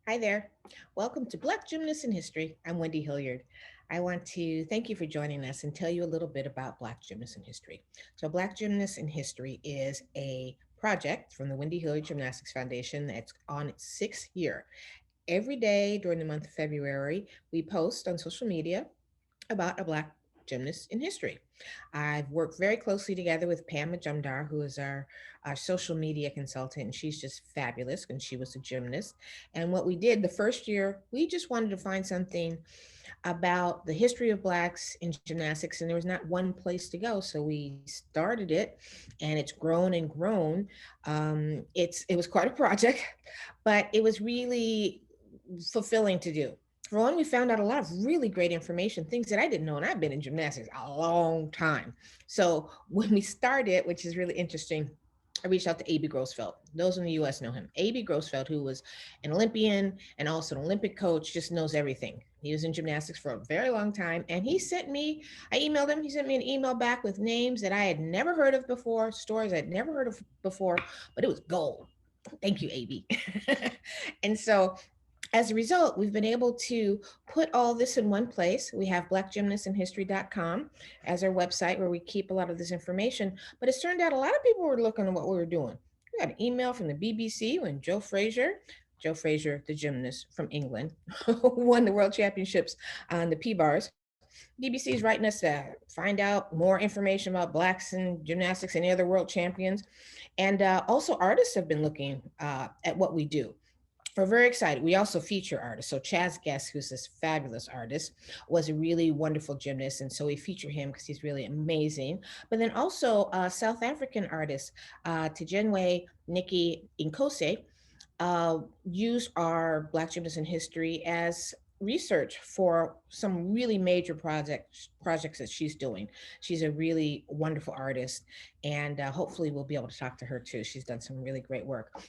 Hi there. Welcome to Black Gymnasts in History. I'm Wendy Hilliard. I want to thank you for joining us and tell you a little bit about Black Gymnasts in History. So, Black Gymnasts in History is a project from the Wendy Hilliard Gymnastics Foundation that's on its sixth year. Every day during the month of February, we post on social media about a Black gymnast in history. I've worked very closely together with Pam Majumdar, who is our social media consultant, and she's just fabulous, and she was a gymnast. And what we did the first year, we just wanted to find something about the history of Blacks in gymnastics, and there was not one place to go. So we started it, and it's grown and grown. It was quite a project, but it was really fulfilling to do. For one, we found out a lot of really great information, things that I didn't know, and I've been in gymnastics a long time. So when we started, which is really interesting, I reached out to A.B. Grossfeld. Those in the US know him. A.B. Grossfeld, who was an Olympian and also an Olympic coach, just knows everything. He was in gymnastics for a very long time. And I emailed him, he sent me an email back with names that I had never heard of before, stories I'd never heard of before, but it was gold. Thank you, AB. And so as a result, we've been able to put all this in one place. We have blackgymnastinhistory.com as our website where we keep a lot of this information. But it's turned out a lot of people were looking at what we were doing. We got an email from the BBC when Joe Frazier, the gymnast from England, won the world championships on the P bars. BBC is writing us to find out more information about Blacks in gymnastics and the other world champions. And also, artists have been looking at what we do. We're very excited. We also feature artists. So Chaz Guest, who's this fabulous artist, was a really wonderful gymnast, and so we feature him because he's really amazing. But then also South African artists, Tejenwe Nikki Inkose, use our Black gymnasts in history as research for some really major projects that she's doing. She's a really wonderful artist, and hopefully we'll be able to talk to her too. She's done some really great work.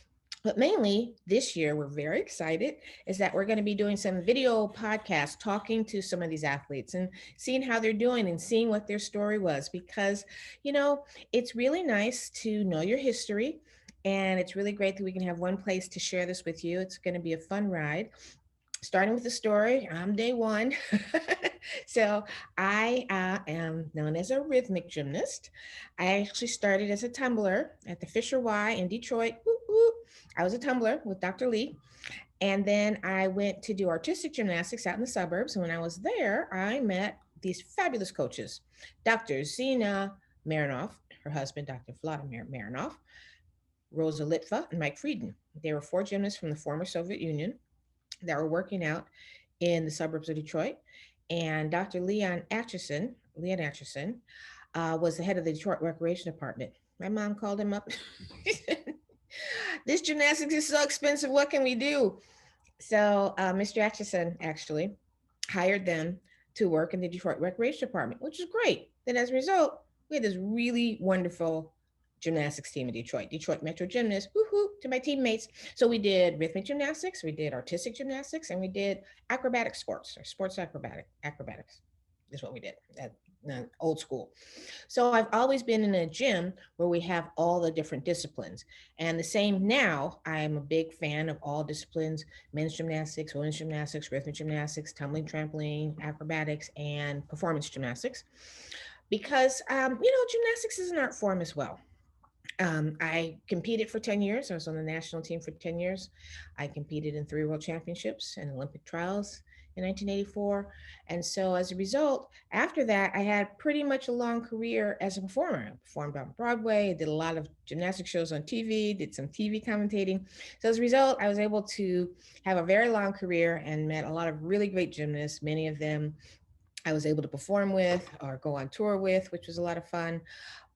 But mainly this year, we're very excited is that we're going to be doing some video podcasts, talking to some of these athletes and seeing how they're doing and seeing what their story was. Because, you know, it's really nice to know your history. And it's really great that we can have one place to share this with you. It's going to be a fun ride. Starting with the story, I'm day one. So I am known as a rhythmic gymnast. I actually started as a tumbler at the Fisher Y in Detroit. Woo, woo. I was a tumbler with Dr. Lee. And then I went to do artistic gymnastics out in the suburbs. And when I was there, I met these fabulous coaches, Dr. Zina Marinoff, her husband, Dr. Vladimir Marinoff, Rosa Litva, and Mike Frieden. They were four gymnasts from the former Soviet Union that were working out in the suburbs of Detroit. And Dr. Leon Atchison, was the head of the Detroit Recreation Department. My mom called him up. This gymnastics is so expensive. What can we do? So Mr. Atchison actually hired them to work in the Detroit Recreation Department, which is great. Then as a result, we had this really wonderful gymnastics team in Detroit, Detroit Metro Gymnasts, woohoo, to my teammates. So we did rhythmic gymnastics, we did artistic gymnastics, and we did acrobatic sports, or sports acrobatics is what we did at old school. So I've always been in a gym where we have all the different disciplines. And the same now, I'm a big fan of all disciplines: men's gymnastics, women's gymnastics, rhythmic gymnastics, tumbling, trampoline, acrobatics, and performance gymnastics. Because, gymnastics is an art form as well. I competed for 10 years. I was on the national team for 10 years. I competed in three world championships and Olympic trials in 1984. And so as a result, after that, I had pretty much a long career as a performer. I performed on Broadway, did a lot of gymnastic shows on TV, did some TV commentating. So as a result, I was able to have a very long career and met a lot of really great gymnasts. Many of them I was able to perform with or go on tour with, which was a lot of fun.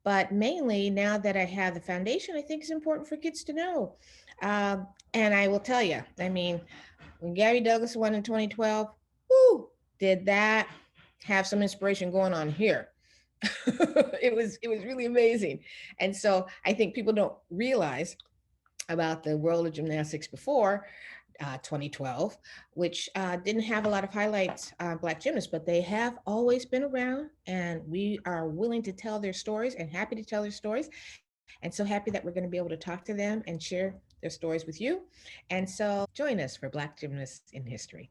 But mainly now that I have the foundation, I think it's important for kids to know. And I will tell you, I mean, when Gary Douglas won in 2012, whoo, did that have some inspiration going on here? It was really amazing. And so I think people don't realize about the world of gymnastics before 2012, which didn't have a lot of highlights on Black gymnasts, but they have always been around, and we are willing to tell their stories and happy to tell their stories, and so happy that we're going to be able to talk to them and share their stories with you. And so join us for Black Gymnasts in History.